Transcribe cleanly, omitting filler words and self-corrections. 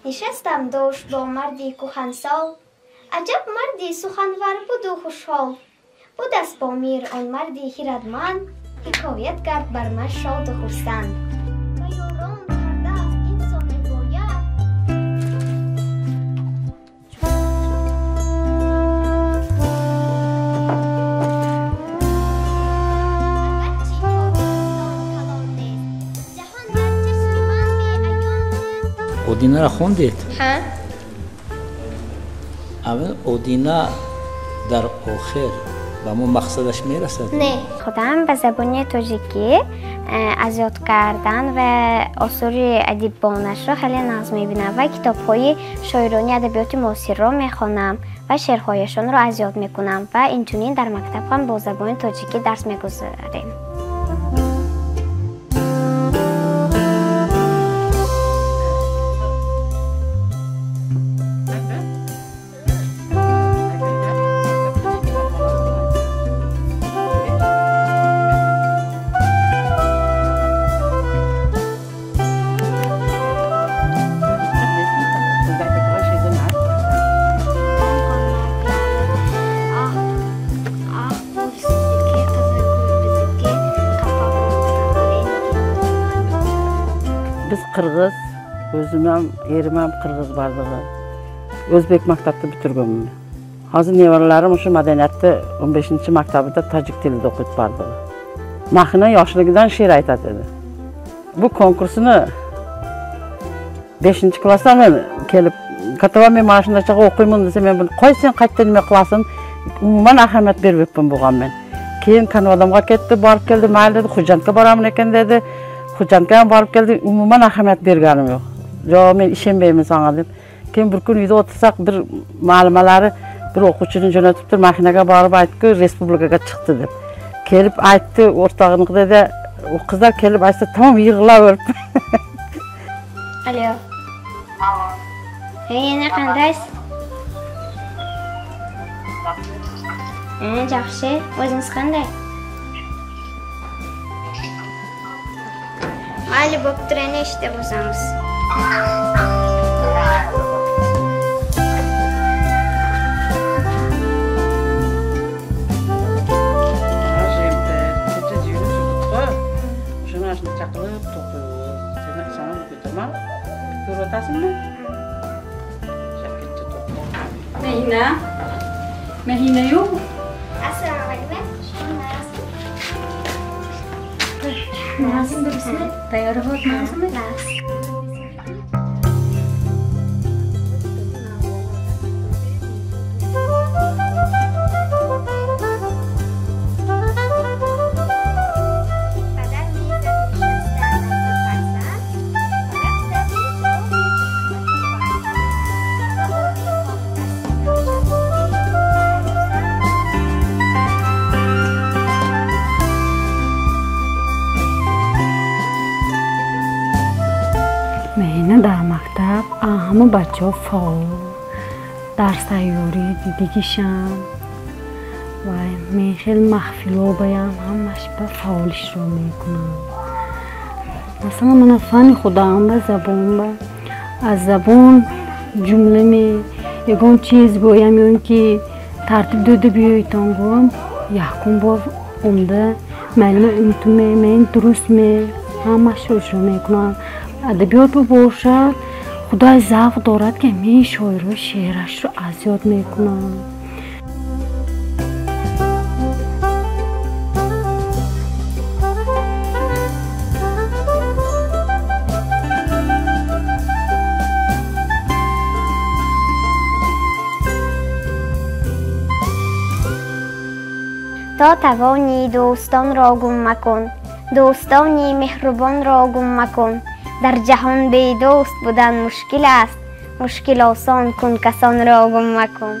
نشستم دوش با مردی کهنسال، عجب مردی سخنور بود و خوشحال. بود از پامیر آن مردی خردمند، حکایت کرد بر من شاد و خرسند. و یاران کرده است انسان باید، اگرچه کار انسان کلان نیست، جهان در چشم من بی عیان نیست. اودینا را خوندید؟ ها؟ اول اودینا در آخر به ما مقصدش میرسد؟ نه. خودم به زبان تاجیکی از یاد کردن و آثار ادیبانش را خیلی ناز میبینم و کتاب‌های شاعرانی ادبیات معاصر را میخوانم و شعرهایشان را از یاد میکنم و اینچنین در مکتب هم با زبان تاجیکی درس میگذاریم. Biz Qırğız, özüm ham, erim ham Qırğız bardығы. O'zbek maktabda bitirganman. Hozir nevaralarim o'sha madaniyatda 15-maktabida tojik tilida o'qib bardығы. Mahina yoshligidan she'r aytadi edi. Bu konkursini 5-klassda men kelib, "Katavan men mana shunday chaqa o'qiyman" desa, men buni "Qo'y sen qayerda nima qilasan?" umuman ahamiyat bermayapman bo'lganman. Keyin Kanadamga ketdi, borib keldi, mayli dedi, Xo'jandga boraman ekan dedi. Xo'jandga ham borib keldi, umuman ahamiyat berganim yo'q. "Yo'q, men ishonmayman sana" deb. Keyin bir kun uyda o'tirsak, bir ma'lumalari bir o'quvchini jo'natibdi, mashinaga borib aytdi, respublikaga chiqdi deb. Kelib aytdi, o'rtog'iningda u qizlar kelib aytsa, tamom yig'laverib. Alo. Yana qandaysiz? Yaxshi, o'zingiz qanday? Mayli bo'p turani ishda bo'lsangiz. Shuni chaqirib, to'qib, seni sana ko'taraman. Ko'ratasizmi? Shakitcha to'qib. Mahina yo'q. Assalomu alaykum. Nazım birisini tayyorlayapti, nazımmi? در مکتب همه بچه ها فعال در سیاری دیدگیشن و من خیلی محفل بایم همش به فعالش رو میکنم. مثلا من فن خودم به زبان از زبان جمله می یکون چیز گویم یا اینکه ترتیب داده بیایتان گویم یکون بار عمده معلومه اینتون من درست می همش رو میکنم. ادبیات باشد خدای ضعف دارد که می شاعر و شعرش رو از یاد میکنم. تا توانی دوستان را گم مکن، دوستانی مهربان را گم مکن. در جهان بی دوست بودن مشکل است، مشکل آسان کن کسان را گم مکن.